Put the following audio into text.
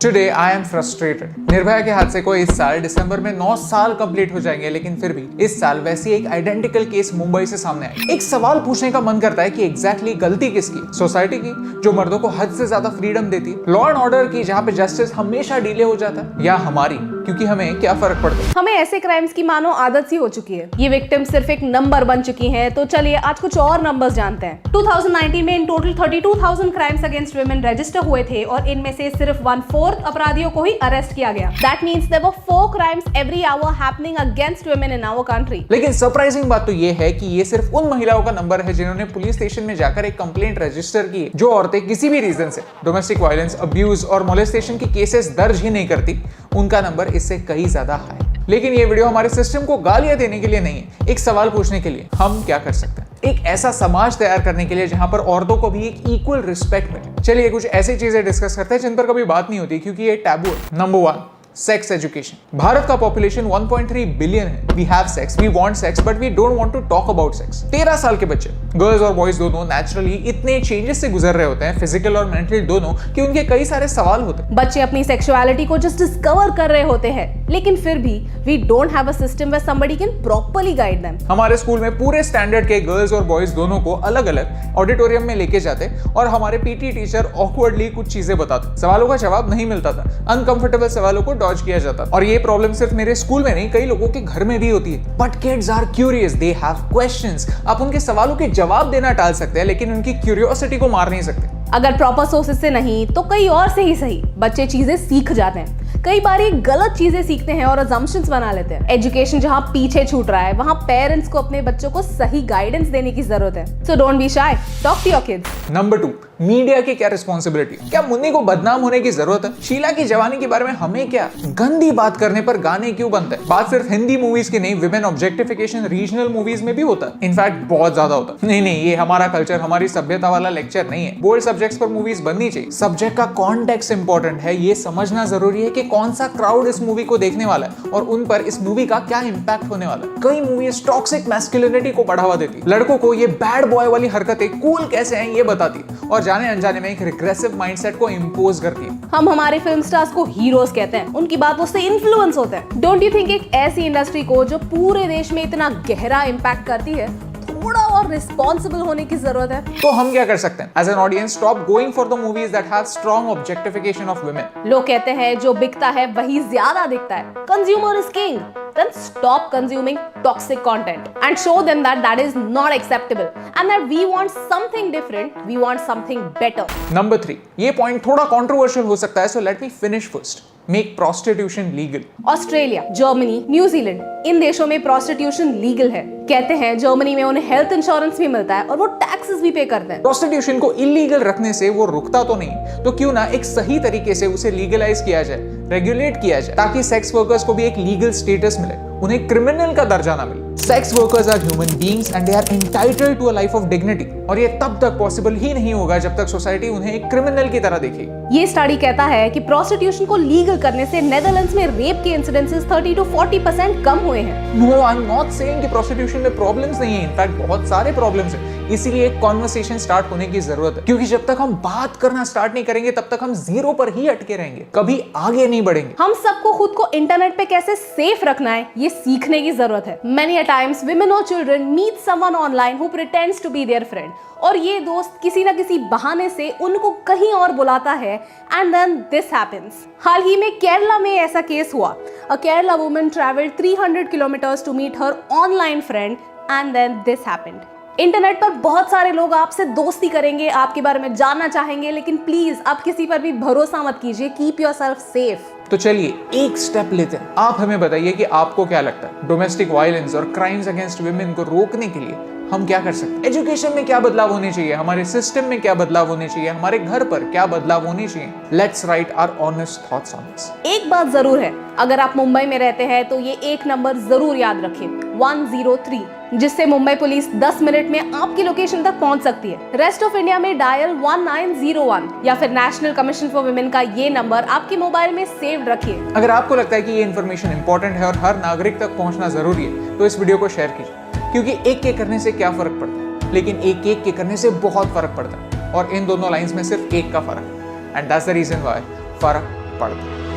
Today I am frustrated. Nirbhaya के हादसे को इस साल दिसंबर में 9 साल कंप्लीट हो जाएंगे, लेकिन फिर भी इस साल वैसी एक आइडेंटिकल केस मुंबई से सामने आई। एक सवाल पूछने का मन करता है कि एग्जैक्टली गलती किसकी? सोसाइटी की, जो मर्दों को हद से ज्यादा फ्रीडम देती, लॉ एंड ऑर्डर की, जहाँ पे जस्टिस हमेशा डिले हो जाता, या हमारी, क्योंकि हमें क्या फर्क पड़ता है? हमें ऐसे क्राइम्स की मानो आदत सी हो चुकी है। ये विक्टिम सिर्फ एक नंबर बन चुकी हैं। तो चलिए आज कुछ और नंबर्स जानते हैं। 2019 में in total 32,000 crimes against women register हुए थे और इनमें से सिर्फ 1/4 अपराधियों को ही अरेस्ट किया गया। That means there were 4 crimes every hour happening against women in our country. लेकिन सरप्राइजिंग बात तो ये है कि ये सिर्फ उन महिलाओं का नंबर है जिन्होंने पुलिस स्टेशन में जाकर एक कंप्लेंट रजिस्टर की। जो औरतें किसी भी रीजन से डोमेस्टिक वायलेंस, अब्यूज और मोलेस्टेशन की केसेस दर्ज ही नहीं करती, उनका नंबर इससे कहीं ज्यादा हाई। लेकिन ये वीडियो हमारे सिस्टम को गालियां देने के लिए नहीं है, एक सवाल पूछने के लिए हम क्या कर सकते हैं, एक ऐसा समाज तैयार करने के लिए जहां पर औरतों को भी एक इक्वल रिस्पेक्ट मिले। चलिए कुछ ऐसी चीजें डिस्कस करते हैं जिन पर कभी बात नहीं होती क्योंकि ये टैबू है। Number 1, sex education. भारत का पॉपुलेशन 1.3 बिलियन है। We have sex, we want sex, but we don't want to talk about sex. 13 साल के बच्चे, गर्ल्स और बॉयज दोनों, नेचुरली इतने चेंजेस से गुजर रहे होते हैं, फिजिकल और मेंटल दोनों, कि उनके कई सारे सवाल होते हैं। बच्चे अपनी सेक्सुअलिटी को जस्ट डिस्कवर कर रहे होते हैं, लेकिन फिर भी we don't have a system where somebody can properly guide them. हमारे स्कूल में पूरे स्टैंडर्ड के गर्ल्स और बॉयज दोनों को अलग अलग ऑडिटोरियम में लेके जाते और हमारे पीटी टीचर ऑकवर्डली कुछ चीजें बताते। सवालों का जवाब नहीं मिलता था, अनकंफर्टेबल सवालों को डॉज किया जाता था। और ये प्रॉब्लम सिर्फ मेरे स्कूल में नहीं, कई लोगों के घर में भी होती है। But kids are curious, they have questions. आप उनके सवालों के जवाब देना टाल सकते हैं, लेकिन उनकी क्यूरियोसिटी को मार नहीं सकते। अगर प्रॉपर सोर्सेज से नहीं तो कई और से ही सही बच्चे चीजें सीख जाते हैं। कई बार ये गलत चीजें सीखते हैं और अजम्पशंस बना लेते हैं। एजुकेशन जहां पीछे छूट रहा है, वहां पेरेंट्स को अपने बच्चों को सही गाइडेंस देने की जरूरत है। So don't be shy, talk to your kids. Number 2, media की क्या रिस्पॉन्सिबिलिटी? क्या मुन्नी को बदनाम होने की जरूरत है? शीला की जवानी के बारे में हमें क्या? गंदी बात करने पर गाने क्यों बनते हैं? बात सिर्फ हिंदी मूवीज की नहीं, विमेन ऑब्जेक्टिफिकेशन रीजनल मूवीज में भी होता है। इनफैक्ट बहुत ज्यादा होता है। नहीं, ये हमारा कल्चर, हमारी सभ्यता वाला लेक्चर नहीं है। बोल्ड सब्जेक्ट्स पर मूवीज बननी चाहिए। सब्जेक्ट का कॉन्टेक्स्ट इंपॉर्टेंट है। ये समझना जरूरी है कि कौन सा क्राउड इस मूवी को देखने वाला है और उन पर इस मूवी का क्या इंपैक्ट होने वाला है। कई मूवीज टॉक्सिक मैस्कुलिनिटी को बढ़ावा देती है, लड़कों को ये बैड बॉय वाली हरकतें कूल कैसे हैं ये बताती है और जाने अनजाने में एक रिग्रेसिव माइंडसेट को इंपोज करती है। हम हमारे फिल्म स्टार्स को हीरोज कहते हैं, उनकी बातों से इन्फ्लुएंस होते हैं। डोंट यू थिंक एक ऐसी इंडस्ट्री को जो पूरे देश में इतना गहरा इंपैक्ट करती है, थोड़ा और रिस्पॉन्सिबल होने की जरूरत है? तो हम क्या कर सकते हैं? As an audience, stop going for the movies that have strong objectification of women. लोग कहते हैं जो बिकता है वही ज्यादा दिखता है। Consumer is king. Then stop consuming toxic content and show them that that is not acceptable and that we want something different, we want something better. Number 3, ये पॉइंट थोड़ा कंट्रोवर्शियल हो सकता है, so let me finish first. Make prostitution legal. Australia, Germany, New Zealand, इन देशों में prostitution legal है। कहते हैं जर्मनी में उन्हें हेल्थ इंश्योरेंस भी मिलता है और वो टैक्सेस भी पे करते हैं। प्रोस्टिट्यूशन को इलीगल रखने से वो रुकता तो नहीं, तो क्यों ना एक सही तरीके से उसे लीगलाइज किया जाए, रेगुलेट किया जाए, ताकि सेक्स वर्कर्स को भी एक लीगल स्टेटस मिले, उन्हें क्रिमिनल का दर्जा ना मिले। Sex workers are human beings and they are entitled to a life of dignity, और ये तब तक पॉसिबल ही नहीं होगा जब तक सोसाइटी उन्हें एक क्रिमिनल की तरह देखेगी। ये स्टडी कहता है कि प्रोस्टिट्यूशन को लीगल करने से नेदरलैंड्स में रेप के इंसिडेंसेस 30 to 40% कम हुए हैं। No, I am not saying कि प्रोस्टिट्यूशन में प्रॉब्लम्स नहीं है, इनफैक्ट बहुत सारे प्रॉब्लम्स हैं। इसीलिए एक कॉन्वर्सेशन स्टार्ट होने की जरूरत है, क्योंकि जब तक हम बात करना स्टार्ट नहीं करेंगे तब तक हम जीरो पर ही अटके रहेंगे, कभी आगे नहीं बढ़ेंगे। हम सबको खुद को इंटरनेट पे कैसे सेफ रखना है ये सीखने की जरूरत है। Many a times women or children meet someone online who pretends to be their friend, और ये दोस्त किसी ना किसी बहाने से उनको कहीं और बुलाता है and then this happens. हाल ही में केरला में ऐसा केस हुआ। A Kerala woman traveled 300 kilometers to meet her online friend and then this happened. Internet पर बहुत सारे लोग आपसे दोस्ती करेंगे, आपके बारे में जानना चाहेंगे, लेकिन प्लीज आप किसी पर भी भरोसा मत कीजिए। Keep yourself safe. तो चलिए एक स्टेप लेते हैं। आप हमें बताइए कि आपको क्या लगता है, डोमेस्टिक वायलेंस और क्राइम्स अगेंस्ट वुमेन को रोकने के लिए हम क्या कर सकते हैं? एजुकेशन में क्या बदलाव होने चाहिए, हमारे सिस्टम में क्या बदलाव होने चाहिए, हमारे घर पर क्या बदलाव होने चाहिए? Let's write our honest thoughts on this. एक बात जरूर है, अगर आप मुंबई में रहते हैं तो ये एक नंबर जरूर याद रखें, 103, जिससे मुंबई पुलिस 10 मिनट में आपकी लोकेशन तक पहुंच सकती है। रेस्ट ऑफ इंडिया में डायल 1901 या फिर नेशनल कमीशन फॉर वुमेन का ये नंबर आपके मोबाइल में सेव रखिए। अगर आपको लगता है कि ये इन्फॉर्मेशन इंपॉर्टेंट है और हर नागरिक तक पहुंचना जरूरी है, तो इस वीडियो को शेयर कीजिए, क्योंकि एक के करने से क्या फर्क पड़ता है, लेकिन एक के करने से बहुत फर्क पड़ता है, और इन दोनों लाइंस में सिर्फ एक का फर्क है, and that's the reason why फर्क पड़ता है।